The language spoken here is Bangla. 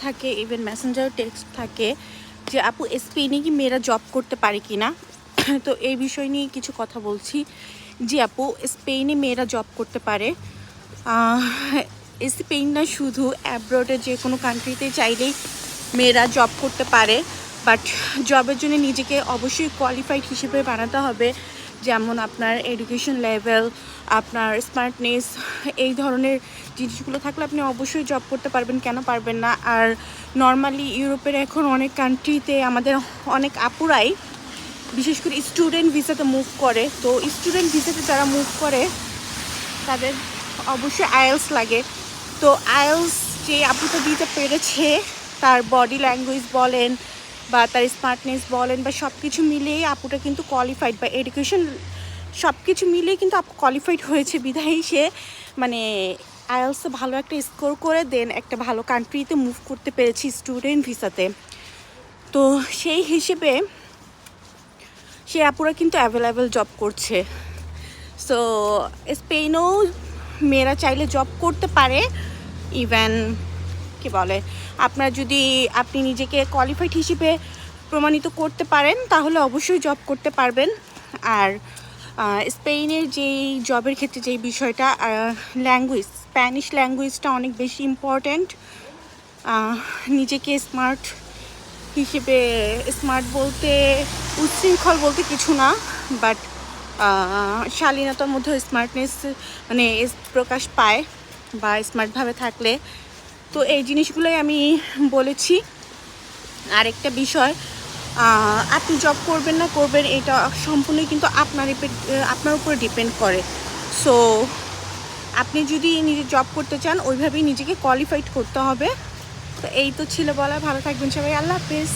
থাকে, ইভেন মেসেঞ্জার টেক্সট থাকে যে আপু স্পেনে কি মেয়েরা জব করতে পারে কি না। তো এই বিষয় নিয়ে কিছু কথা বলছি। জি আপু, স্পেনে মেয়েরা জব করতে পারে। স্পেন না, শুধু অ্যাব্রডে যে কোনো কান্ট্রিতে চাইলেই মেয়েরা জব করতে পারে। বাট জবের জন্য নিজেকে অবশ্যই কোয়ালিফাইড হিসেবে বানাতে হবে, যেমন আপনার এডুকেশন লেভেল, আপনার স্মার্টনেস, এই ধরনের জিনিসগুলো থাকলে আপনি অবশ্যই জব করতে পারবেন, কেন পারবেন না। আর নর্মালি ইউরোপের এখন অনেক কান্ট্রিতে আমাদের অনেক আপুরাই বিশেষ করে স্টুডেন্ট ভিসাতে মুভ করে। তো স্টুডেন্ট ভিসাতে যারা মুভ করে তাদের অবশ্যই আইএলস লাগে। তো আইএলস যে আপুটা দিতে পেরেছে, তার বডি ল্যাঙ্গুয়েজ বলেন বা তার স্মার্টনেস বলেন বা সব কিছু মিলিয়েই আপুটা কিন্তু কোয়ালিফাইড, বা এডুকেশন সব কিছু মিলিয়ে কিন্তু আপু কোয়ালিফাইড হয়েছে। বিধায়ী সে মানে আইএলসে ভালো একটা স্কোর করে দেন একটা ভালো কান্ট্রিতে মুভ করতে পেরেছি স্টুডেন্ট ভিসাতে। তো সেই হিসেবে সে আপুরা কিন্তু অ্যাভেলেবেল জব করছে। সো স্পেনও মেয়েরা চাইলে জব করতে পারে। ইভেন কি বলে, আপনার যদি আপনি নিজেকে কোয়ালিফাইড হিসেবে প্রমাণিত করতে পারেন তাহলে অবশ্যই জব করতে পারবেন। আর স্পেনের যেই জবের ক্ষেত্রে যেই বিষয়টা, ল্যাঙ্গুয়েজ, স্প্যানিশ ল্যাঙ্গুয়েজটা অনেক বেশি ইম্পর্ট্যান্ট। নিজেকে স্মার্ট হিসেবে, স্মার্ট বলতে উচ্ছৃঙ্খল বলতে কিছু না, বাট শালীনতার মধ্যে স্মার্টনেস মানে প্রকাশ পায় বা স্মার্টভাবে থাকলে। তো এই জিনিসগুলোই আমি বলেছি। আরেকটা বিষয়, আপনি জব করবেন না করবেন এটা সম্পূর্ণই কিন্তু আপনার উপরে ডিপেন্ড করে। সো আপনি যদি নিজে জব করতে চান ওইভাবেই নিজেকে কোয়ালিফাইড করতে হবে। তো এই তো ছিল বলা। ভালো থাকবেন সবাই, আল্লাহ হাফেজ।